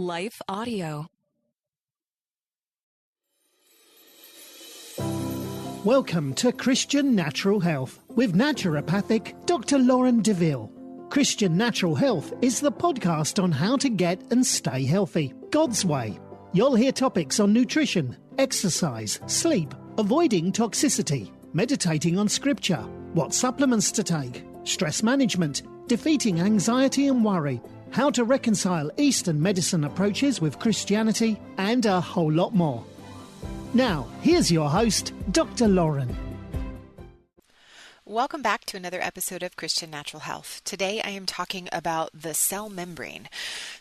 Life Audio. Welcome to Christian Natural Health with naturopathic Dr. Lauren DeVille. Christian Natural Health is the podcast on how to get and stay healthy, God's way. You'll hear topics on nutrition, exercise, sleep, avoiding toxicity, meditating on scripture, what supplements to take, stress management, defeating anxiety and worry, how to reconcile Eastern medicine approaches with Christianity, and a whole lot more. Now, here's your host, Dr. Lauren. Welcome back to another episode of Christian Natural Health. Today I am talking about the cell membrane.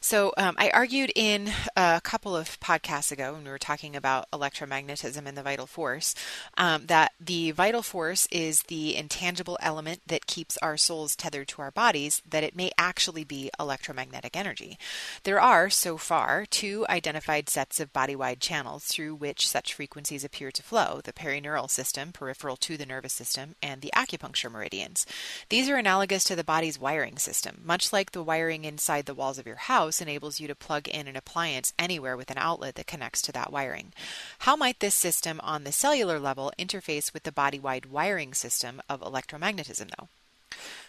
So I argued in a couple of podcasts ago when we were talking about electromagnetism and the vital force, that the vital force is the intangible element that keeps our souls tethered to our bodies, that it may actually be electromagnetic energy. There are, so far, two identified sets of body-wide channels through which such frequencies appear to flow: the perineural system, peripheral to the nervous system, and the acupuncture meridians. These are analogous to the body's wiring system. Much like the wiring inside the walls of your house enables you to plug in an appliance anywhere with an outlet that connects to that wiring. How might this system on the cellular level interface with the body-wide wiring system of electromagnetism, though?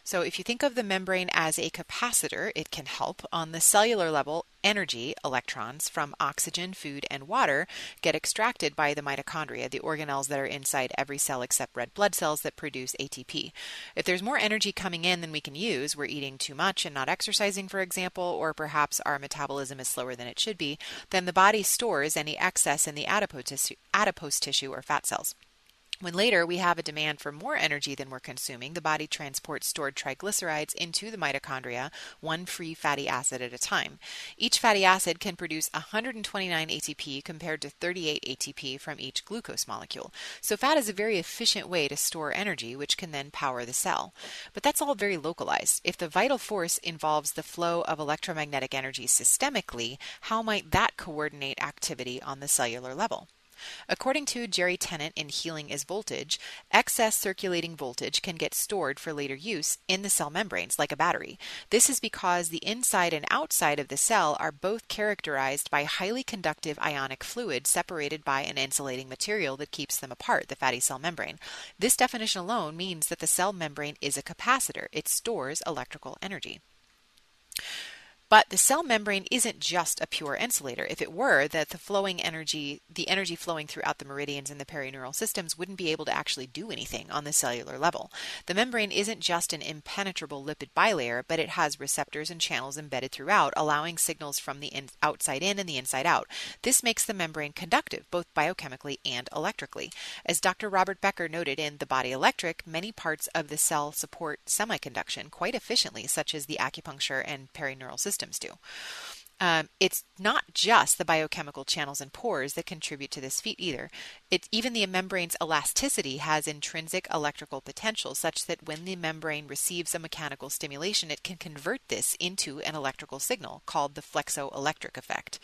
So if you think of the membrane as a capacitor, it can help. On the cellular level, energy, electrons from oxygen, food, and water get extracted by the mitochondria, the organelles that are inside every cell except red blood cells that produce ATP. If there's more energy coming in than we can use, we're eating too much and not exercising, for example, or perhaps our metabolism is slower than it should be, then the body stores any excess in the adipose tissue or fat cells. When later we have a demand for more energy than we're consuming, the body transports stored triglycerides into the mitochondria, one free fatty acid at a time. Each fatty acid can produce 129 ATP compared to 38 ATP from each glucose molecule. So fat is a very efficient way to store energy, which can then power the cell. But that's all very localized. If the vital force involves the flow of electromagnetic energy systemically, how might that coordinate activity on the cellular level? According to Jerry Tennant in Healing is Voltage, excess circulating voltage can get stored for later use in the cell membranes like a battery. This is because the inside and outside of the cell are both characterized by highly conductive ionic fluid separated by an insulating material that keeps them apart, the fatty cell membrane. This definition alone means that the cell membrane is a capacitor. It stores electrical energy. But the cell membrane isn't just a pure insulator. If it were, the energy flowing throughout the meridians and the perineural systems wouldn't be able to actually do anything on the cellular level. The membrane isn't just an impenetrable lipid bilayer, but it has receptors and channels embedded throughout, allowing signals from the outside in and the inside out. This makes the membrane conductive, both biochemically and electrically. As Dr. Robert Becker noted in The Body Electric, many parts of the cell support semiconduction quite efficiently, such as the acupuncture and perineural systems do. It's not just the biochemical channels and pores that contribute to this feat either. Even the membrane's elasticity has intrinsic electrical potential such that when the membrane receives a mechanical stimulation, it can convert this into an electrical signal called the flexoelectric effect.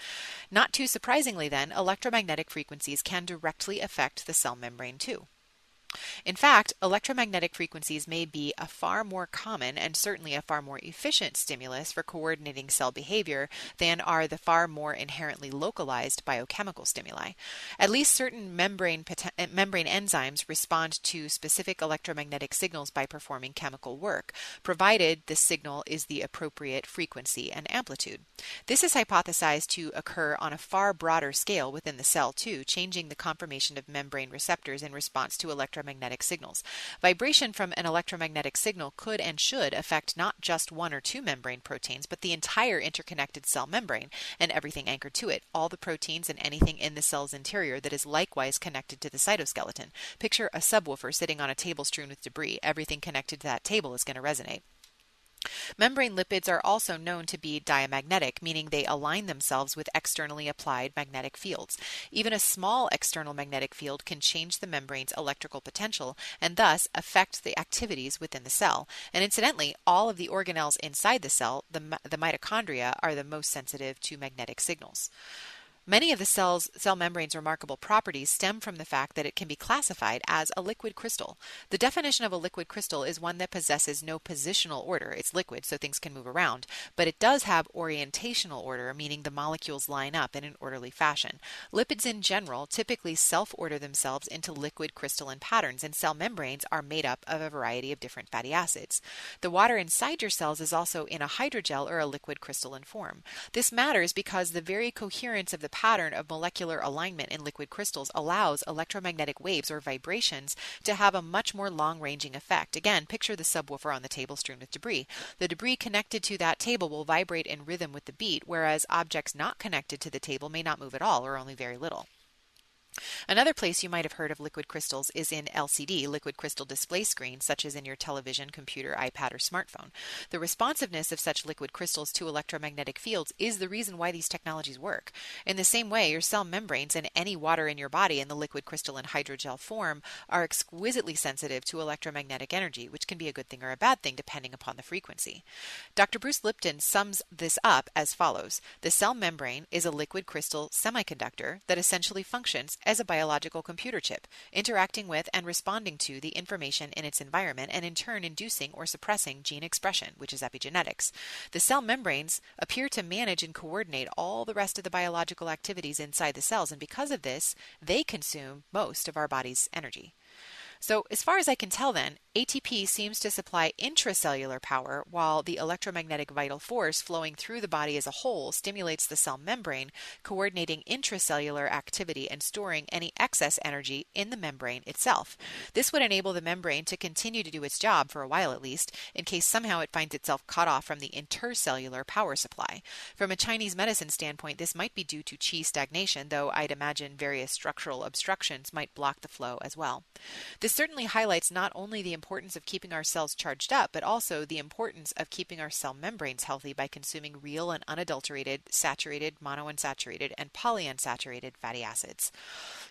Not too surprisingly then, electromagnetic frequencies can directly affect the cell membrane too. In fact, electromagnetic frequencies may be a far more common and certainly a far more efficient stimulus for coordinating cell behavior than are the far more inherently localized biochemical stimuli. At least certain membrane enzymes respond to specific electromagnetic signals by performing chemical work, provided the signal is the appropriate frequency and amplitude. This is hypothesized to occur on a far broader scale within the cell too, changing the conformation of membrane receptors in response to electromagnetic signals. Vibration from an electromagnetic signal could and should affect not just one or two membrane proteins, but the entire interconnected cell membrane and everything anchored to it, all the proteins and anything in the cell's interior that is likewise connected to the cytoskeleton. Picture a subwoofer sitting on a table strewn with debris. Everything connected to that table is going to resonate. Membrane lipids are also known to be diamagnetic, meaning they align themselves with externally applied magnetic fields. Even a small external magnetic field can change the membrane's electrical potential and thus affect the activities within the cell. And incidentally, all of the organelles inside the cell, the mitochondria, are the most sensitive to magnetic signals. Many of the cell membrane's remarkable properties stem from the fact that it can be classified as a liquid crystal. The definition of a liquid crystal is one that possesses no positional order. It's liquid, so things can move around, but it does have orientational order, meaning the molecules line up in an orderly fashion. Lipids in general typically self-order themselves into liquid crystalline patterns, and cell membranes are made up of a variety of different fatty acids. The water inside your cells is also in a hydrogel or a liquid crystalline form. This matters because the very coherence of the pattern of molecular alignment in liquid crystals allows electromagnetic waves or vibrations to have a much more long-ranging effect. Again, picture the subwoofer on the table strewn with debris. The debris connected to that table will vibrate in rhythm with the beat, whereas objects not connected to the table may not move at all or only very little. Another place you might have heard of liquid crystals is in LCD, liquid crystal display screens, such as in your television, computer, iPad, or smartphone. The responsiveness of such liquid crystals to electromagnetic fields is the reason why these technologies work. In the same way, your cell membranes and any water in your body in the liquid crystalline hydrogel form are exquisitely sensitive to electromagnetic energy, which can be a good thing or a bad thing depending upon the frequency. Dr. Bruce Lipton sums this up as follows. The cell membrane is a liquid crystal semiconductor that essentially functions as a biological computer chip, interacting with and responding to the information in its environment and in turn inducing or suppressing gene expression, which is epigenetics. The cell membranes appear to manage and coordinate all the rest of the biological activities inside the cells, and because of this, they consume most of our body's energy. So as far as I can tell then, ATP seems to supply intracellular power, while the electromagnetic vital force flowing through the body as a whole stimulates the cell membrane, coordinating intracellular activity and storing any excess energy in the membrane itself. This would enable the membrane to continue to do its job, for a while at least, in case somehow it finds itself cut off from the intercellular power supply. From a Chinese medicine standpoint, this might be due to qi stagnation, though I'd imagine various structural obstructions might block the flow as well. This certainly highlights not only the importance of keeping our cells charged up, but also the importance of keeping our cell membranes healthy by consuming real and unadulterated, saturated, monounsaturated, and polyunsaturated fatty acids.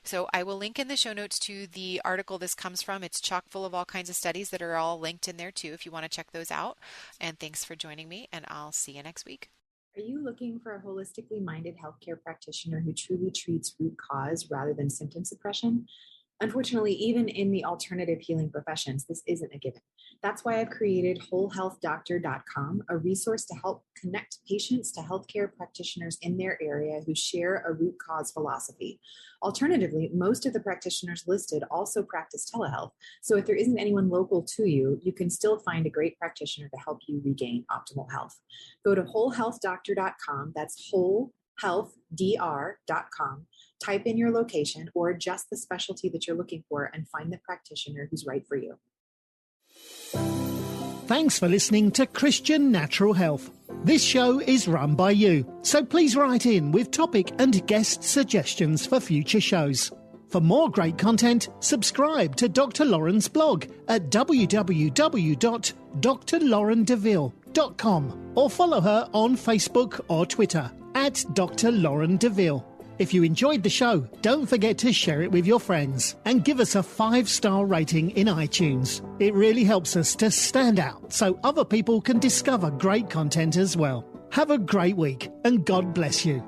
So I will link in the show notes to the article this comes from. It's chock full of all kinds of studies that are all linked in there too if you want to check those out. And thanks for joining me, and I'll see you next week. Are you looking for a holistically minded healthcare practitioner who truly treats root cause rather than symptom suppression? Unfortunately, even in the alternative healing professions, this isn't a given. That's why I've created WholeHealthDoctor.com, a resource to help connect patients to healthcare practitioners in their area who share a root cause philosophy. Alternatively, most of the practitioners listed also practice telehealth. So if there isn't anyone local to you, you can still find a great practitioner to help you regain optimal health. Go to WholeHealthDoctor.com. That's WholeHealthDR.com. Type in your location or just the specialty that you're looking for and find the practitioner who's right for you. Thanks for listening to Christian Natural Health. This show is run by you, so please write in with topic and guest suggestions for future shows. For more great content, subscribe to Dr. Lauren's blog at www.drlaurendeville.com or follow her on Facebook or Twitter at Dr. Lauren Deville. If you enjoyed the show, don't forget to share it with your friends and give us a 5-star rating in iTunes. It really helps us to stand out so other people can discover great content as well. Have a great week and God bless you.